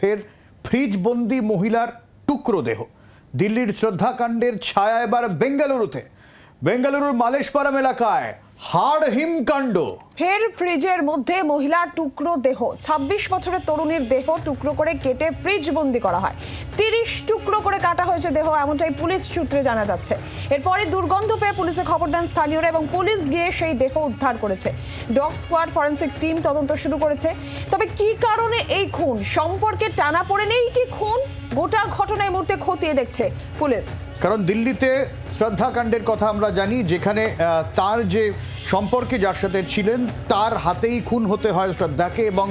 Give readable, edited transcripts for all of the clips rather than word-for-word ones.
ফের ফ্রিজবন্দি মহিলার টুকরো দেহ। দিল্লির শ্রদ্ধাকাণ্ডের ছায়া এবার বেঙ্গালুরুর মালেশপারাম এলাকায় হাড় হিমকাণ্ড। ফের ফ্রিজের মধ্যে মহিলার টুকরো দেহ। ২৬ বছরের তরুণীর দেহ টুকরো করে কেটে ফ্রিজ বন্দি করা হয়। ৩০ টুকরো করে কাটা হয়েছে দেহ, এমনটাই পুলিশ সূত্রে জানা যাচ্ছে। এরপরে দুর্গন্ধ পেয়ে পুলিশে খবর দেন স্থানীয়রা এবং পুলিশ গিয়ে সেই দেহ উদ্ধার করেছে। ডগ স্কোয়াড ফরেন্সিক টিম তদন্ত শুরু করেছে। তবে কি কারণে এই খুন, সম্পর্কে টানা পড়ে নেই কি খুন, গোটা ঘটনা এই মুহূর্তে খতিয়ে দেখছে পুলিশ। কারণ দিল্লিতে শ্রদ্ধাকাণ্ডের কথা আমরা জানি, যেখানে তার যে সম্পর্কে যার সাথে ছিলেন তার হাতেই খুন হতে হয় শ্রদ্ধাকে, এবং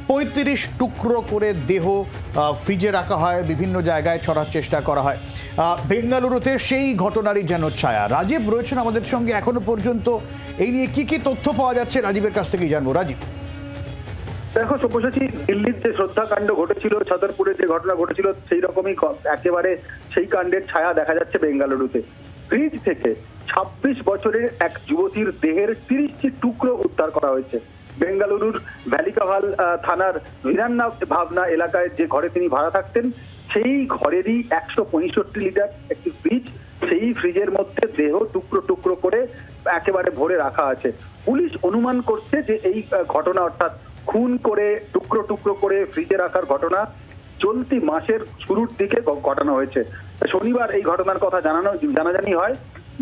৩৫ টুকরো করে দেহ ফ্রিজে রাখা হয়, বিভিন্ন জায়গায় ছড়ার চেষ্টা করা হয়। বেঙ্গালুরুতে সেই ঘটনারই যেন ছায়া। রাজীব রয়েছেন আমাদের সঙ্গে এখনো পর্যন্ত। এই নিয়ে কি কি তথ্য পাওয়া যাচ্ছে রাজীবের কাছ থেকেই জানবো। রাজীব, দেখো সব্যসাচী, দিল্লির যে শ্রদ্ধাকাণ্ড ঘটেছিল, ছতরপুরে যে ঘটনা ঘটেছিল, সেই রকমই একেবারে সেই কাণ্ডের ছায়া দেখা যাচ্ছে বেঙ্গালুরুতে। ফ্রিজ থেকে ২৬ বছরের এক যুবতীর দেহের ৩০টি টুকরো উদ্ধার করা হয়েছে। বেঙ্গালুরুর ভ্যালিকাভাল থানার ভিরান্না ভাবনা এলাকায় যে ঘরে তিনি ভাড়া থাকতেন, সেই ঘরেরই ১৬৫ লিটার একটি ফ্রিজ, সেই ফ্রিজের মধ্যে দেহ টুকরো টুকরো করে একেবারে ভরে রাখা আছে। পুলিশ অনুমান করছে যে এই ঘটনা, অর্থাৎ খুন করে টুকরো টুকরো করে ফ্রিজে রাখার ঘটনা চলতি মাসের শুরুর দিকে ঘটানো হয়েছে। শনিবার এই ঘটনার কথা জানাজানি হয়।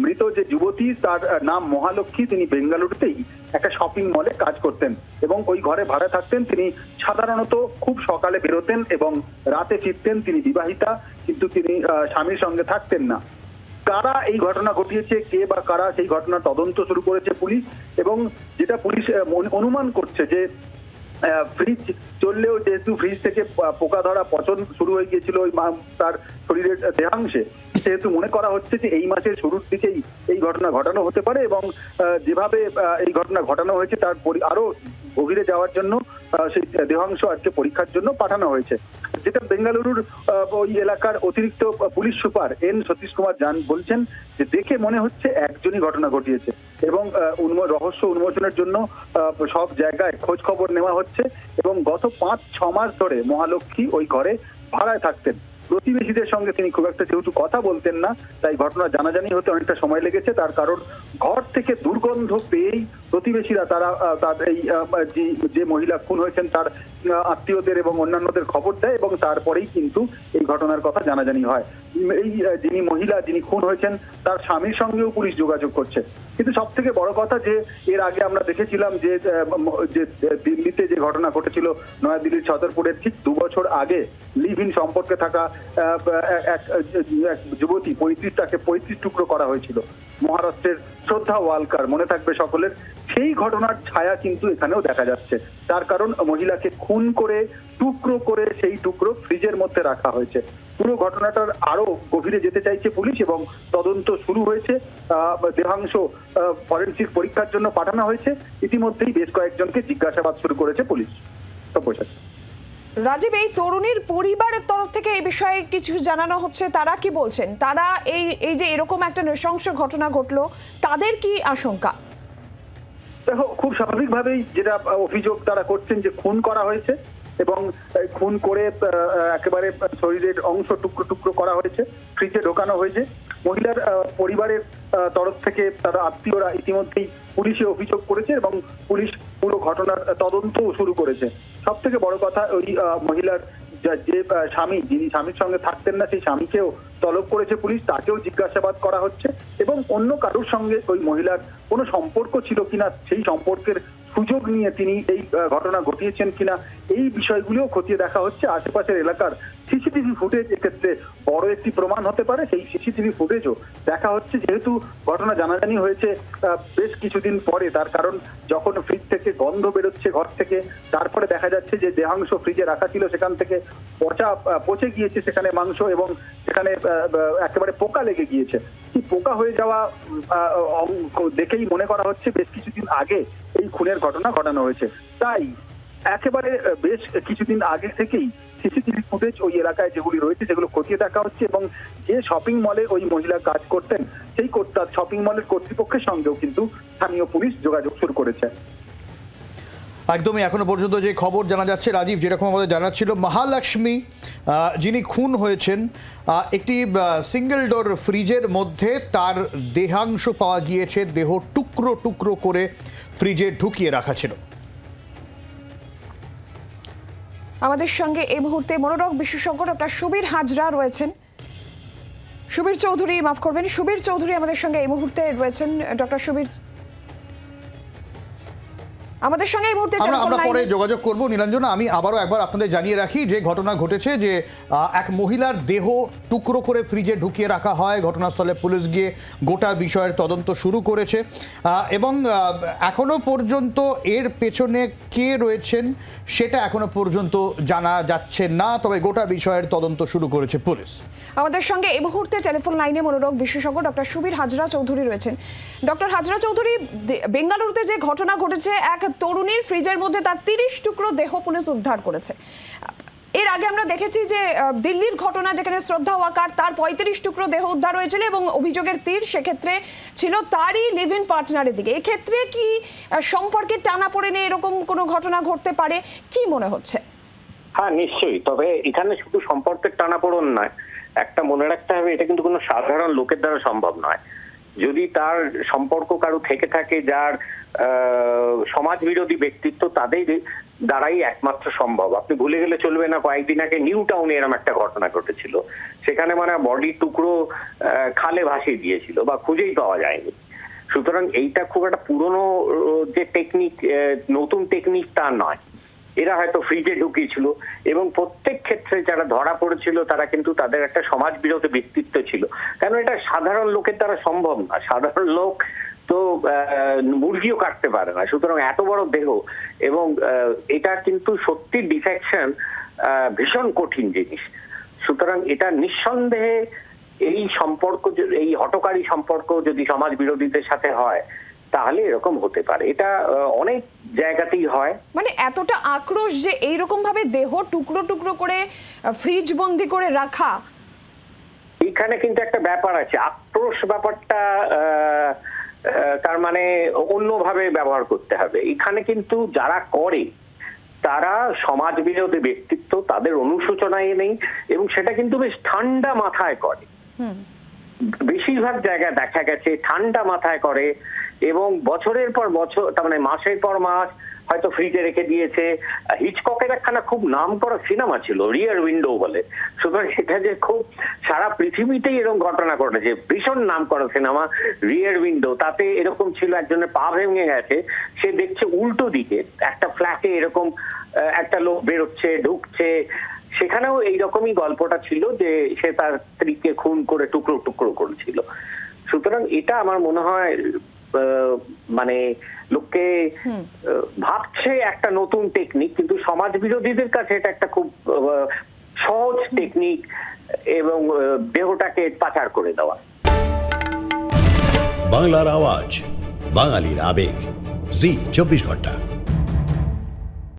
মৃত যে যুবতী, তার নাম মহালক্ষ্মী। তিনি বেঙ্গালুরুতেই একটা শপিং মলে কাজ করতেন এবং ওই ঘরে ভাড়া থাকতেন। তিনি সাধারণত খুব সকালে বেরোতেন এবং রাতে ফিরতেন। তিনি বিবাহিতা, কিন্তু তিনি স্বামীর সঙ্গে থাকতেন না। কারা এই ঘটনা ঘটিয়েছে, কে বা কারা, সেই ঘটনার তদন্ত শুরু করেছে পুলিশ। এবং যেটা পুলিশ অনুমান করছে যে ফ্রিজ চললেও যেহেতু ফ্রিজ থেকে পোকা ধরা পচন শুরু হয়ে গিয়েছিল ওই তার শরীরের দেহাংশে, সেহেতু মনে করা হচ্ছে যে এই মাসের শুরুর দিকেই এই ঘটনা ঘটানো হতে পারে। এবং যেভাবে এই ঘটনা ঘটানো হয়েছে তার আরো গভীরে যাওয়ার জন্য সেই দেহাংশ আজকে পরীক্ষার জন্য পাঠানো হয়েছে। যেটা বেঙ্গালুরুর ওই এলাকার অতিরিক্ত police super N Satish Kumar জান বলছেন যে দেখে মনে হচ্ছে একজনই ঘটনা ঘটিয়েছে এবং রহস্য উন্মোচনের জন্য সব জায়গায় খোঁজ খবর নেওয়া হচ্ছে। এবং গত ৫-৬ মাস ধরে মহালক্ষ্মী ওই ঘরে ভাড়ায় থাকতেন। প্রতিবেশীদের সঙ্গে তিনি খুব একটা যেহেতু কথা বলতেন না, তাই ঘটনা জানাজানি হতে অনেকটা সময় লেগেছে। তার কারণ ঘর থেকে দুর্গন্ধ পেয়েই প্রতিবেশীরা তার এই যে মহিলা খুন হয়েছেন তার আত্মীয়দের এবং অন্যান্যদের খবর দেয় এবং তারপরেই কিন্তু এই ঘটনার কথা জানাজানি হয়। এই যিনি খুন হয়েছেন তার স্বামীর সঙ্গেও পুলিশ যোগাযোগ করছে। কিন্তু সব থেকে বড় কথা যে এর আগে আমরা দেখেছিলাম যে দিল্লিতে যে ঘটনা ঘটেছিল, নয়াদিল্লির ছতরপুরের ঠিক ২ বছর আগে লিভ ইন সম্পর্কে থাকা এক যুবতী ৩৫ টুকরো করা হয়েছিল। মহারাষ্ট্রের শ্রদ্ধা ওয়ালকার, মনে থাকবে সকলের, সেই ঘটনার ছায়া কিন্তু এখানেও দেখা যাচ্ছে। তার কারণ মহিলাকে খুন করে টুকরো করে সেই টুকরো ফ্রিজের মধ্যে রাখা হয়েছে। পুরো ঘটনাটার আরো গভীরে যেতে চাইছে পুলিশ এবং তদন্ত শুরু হয়েছে। দেহাংশ ফরেনসিক পরীক্ষার জন্য পাঠানো হয়েছে। ইতিমধ্যেই বেশ কয়েকজনকে জিজ্ঞাসাবাদ শুরু করেছে পুলিশ। রাজীব, এই তরুণীর পরিবারের তরফ থেকে এই বিষয়ে কিছু জানানো হচ্ছে, তারা কি বলছেন? তারা এই যে এরকম একটা নৃশংস ঘটনা ঘটলো, তাদের কি আশঙ্কা? দেখো, খুব স্বাভাবিকভাবেই যেটা অভিযোগ তারা করছেন যে খুন করা হয়েছে এবং খুন করে একেবারে শরীরের অংশ টুকরো টুকরো করা হয়েছে, ফ্রিজে ঢোকানো হয়েছে। মহিলার পরিবারের তরফ থেকে তারা আত্মীয়রা ইতিমধ্যেই পুলিশে অভিযোগ করেছে এবং পুলিশ পুরো ঘটনার তদন্তও শুরু করেছে। সব থেকে বড় কথা, ওই মহিলার যে স্বামী, যিনি স্বামীর সঙ্গে থাকতেন না, সেই স্বামীকেও তলব করেছে পুলিশ, তাকেও জিজ্ঞাসাবাদ করা হচ্ছে এবং অন্য কারোর সঙ্গে ওই মহিলার কোনো সম্পর্ক ছিল কিনা, সেই সম্পর্কের সুযোগ নিয়ে তিনি এই ঘটনা ঘটিয়েছেন কিনা, এই বিষয়গুলিও খতিয়ে দেখা হচ্ছে। আশেপাশের এলাকার সিসিটিভি ফুটেজ এক্ষেত্রে বড় একটি প্রমাণ হতে পারে। সেই সিসিটিভি ফুটেজও দেখা হচ্ছে, যেহেতু ঘটনা জানাজানি হয়েছে বেশ কিছুদিন পরে। তার কারণ যখন ফ্রিজ থেকে গন্ধ বেরোচ্ছে ঘর থেকে, তারপরে দেখা যাচ্ছে যে দেহাংশ ফ্রিজে রাখা ছিল, সেখান থেকে পচে গিয়েছে সেখানে মাংস এবং সেখানে একেবারে পোকা লেগে গিয়েছে। এই পোকা হয়ে যাওয়া দেখেই মনে করা হচ্ছে বেশ কিছুদিন আগে এই খুনের ঘটনা ঘটানো হয়েছে। তাই একেবারে বেশ কিছুদিন আগে থেকেই সিসিটিভি ফুটেজ ওই এলাকায় যেগুলি রয়েছে সেগুলো খতিয়ে দেখা হচ্ছে এবং যে শপিং মলে ওই মহিলা কাজ করতেন সেই শপিং মলের কর্তৃপক্ষের সঙ্গেও কিন্তু স্থানীয় পুলিশ যোগাযোগ শুরু করেছে। একদমই এখনো পর্যন্ত যে খবর জানা যাচ্ছে, রাজীব, যেরকম আমাদের জানাচ্ছিল, মহালক্ষ্মী যিনি খুন হয়েছেন, একটি সিঙ্গেল ডোর ফ্রিজের মধ্যে তার দেহাংশ পাওয়া গিয়েছে, দেহ টুকরো টুকরো করে ফ্রিজে ঢুকিয়ে রাখা ছিল। আমাদের সঙ্গে এই মুহূর্তে মনোরোগ বিশেষজ্ঞ ডক্টর সুবীর হাজরা রয়েছেন। সুবীর চৌধুরী, মাফ করবেন, সুবীর চৌধুরী আমাদের সঙ্গে এই মুহূর্তে রয়েছেন। ডক্টর সুবীর আমাদের সঙ্গে এই মুহূর্তে আমরা পরে যোগাযোগ করব। নীলাঞ্জনা, আমি আবারও একবার আপনাদের জানিয়ে রাখি যে ঘটনা ঘটেছে যে এক মহিলার দেহ টুকরো করে ফ্রিজে ঢুকিয়ে রাখা হয়। ঘটনাস্থলে পুলিশ গিয়ে গোটা বিষয়ের তদন্ত শুরু করেছে এবং এখনো পর্যন্ত এর পেছনে কে রয়েছেন সেটা এখনো পর্যন্ত জানা যাচ্ছে না, তবে গোটা বিষয়ের তদন্ত শুরু করেছে পুলিশ। আমাদের সঙ্গে এই মুহূর্তে টেলিফোন লাইনে মনোরোগ বিশেষজ্ঞ ডক্টর সুবীর হাজরা চৌধুরী রয়েছেন। ডক্টর হাজরা চৌধুরী, বেঙ্গালুরুতে যে ঘটনা ঘটেছে, এক তরুণীর ফ্রিজের মধ্যে তার 30 টুকরো দেহ পুলিশ উদ্ধার করেছে। এর আগে আমরা দেখেছি যে দিল্লির ঘটনা, যেখানে শ্রদ্ধা ওয়াকার, তার 35 টুকরো দেহ উদ্ধার হয়েছিল এবং অভিযোগের তীর সেক্ষেত্রে ছিল তারই লিভ ইন পার্টনারের দিকে। এক্ষেত্রে কি সম্পর্কে টানা পড়েনে এরকম কোনো ঘটনা ঘটতে পারে, কি মনে হচ্ছে? হ্যাঁ, নিশ্চয়ই। তবে এখানে শুধু সম্পর্কের টানাপোড়েন নয়, একটা মনে রাখতে হবে, এটা কিন্তু কোনো সাধারণ লোকের দ্বারা সম্ভব নয়। যদি তার সম্পর্ক কারো থেকে থাকে যার সমাজ বিরোধী ব্যক্তিত্ব, তাদের দ্বারাই একমাত্র সম্ভব। আপনি ভুলে গেলে চলবে না, কয়েকদিন আগে নিউ টাউনে এরকম একটা ঘটনা ঘটেছিল। সেখানে মানে বডির টুকরো খালে ভাসিয়ে দিয়েছিল বা খুঁজেই পাওয়া যায়নি। সুতরাং এইটা খুব একটা পুরনো যে টেকনিক, নতুন টেকনিক তা নয়। এরা হয়তো ফ্রিজে ঢুকিয়েছিল এবং প্রত্যেক ক্ষেত্রে যারা ধরা পড়েছিল তারা কিন্তু তাদের একটা সমাজ বিরোধী ব্যক্তিত্ব ছিল। কারণ এটা সাধারণ লোকের দ্বারা সম্ভব না। সাধারণ লোক তো মুরগিও কাটতে পারে না। সুতরাং এত বড় দেহ এবং এটা কিন্তু সত্যি ডিফেকশন ভীষণ কঠিন জিনিস। সুতরাং এটা নিঃসন্দেহে এই সম্পর্ক, এই হঠকারী সম্পর্ক যদি সমাজ বিরোধীদের সাথে হয় তাহলে এরকম হতে পারে। এটা অনেক জায়গাতেই হয়। মানে এতটা আক্রোশ যে এইরকম ভাবে দেহ টুকরো টুকরো করে ফ্রিজ বন্দি করে রাখা, এখানে কিন্তু একটা ব্যাপার আছে। আক্রোশ ব্যাপারটা তার মানে অন্যভাবে ব্যবহার করতে হবে। এখানে কিন্তু যারা করে তারা সমাজ বিরোধী ব্যক্তিত্ব, তাদের অনুশোচনায় নেই এবং সেটা কিন্তু বেশ ঠান্ডা মাথায় করে। বেশিরভাগ জায়গায় দেখা গেছে ঠান্ডা মাথায় করে এবং বছরের পর বছর, তার মানে মাসের পর মাস হয়তো ফ্রিজে রেখে দিয়েছে। হিচককের একখানা খুব নাম করা সিনেমা ছিল, রিয়ার উইন্ডো বলে। সুতরাং সেটা যে খুব সারা পৃথিবীতেই এরকম ঘটনা ঘটেছে, ভীষণ নাম করা সিনেমা রিয়ার উইন্ডো। তাতে এরকম ছিল, একজনের পা ভেঙে গেছে, সে দেখছে উল্টো দিকে একটা ফ্ল্যাটে এরকম একটা লোক বেরোচ্ছে, ঢুকছে। সেখানেও এইরকমই গল্পটা ছিল যে সে তার স্ত্রীকে খুন করে টুকরো টুকরো করেছিল। সুতরাং এটা আমার মনে হয় মানে লোককে ভাবছে একটা নতুন টেকনিক, কিন্তু সমাজ বিরোধীদের কাছে এটা একটা খুব সহজ টেকনিক এবং দেহটাকে পাচার করে দেওয়া। বাংলার আওয়াজ, বাঙালির আবেগ, জি 24 ঘন্টা।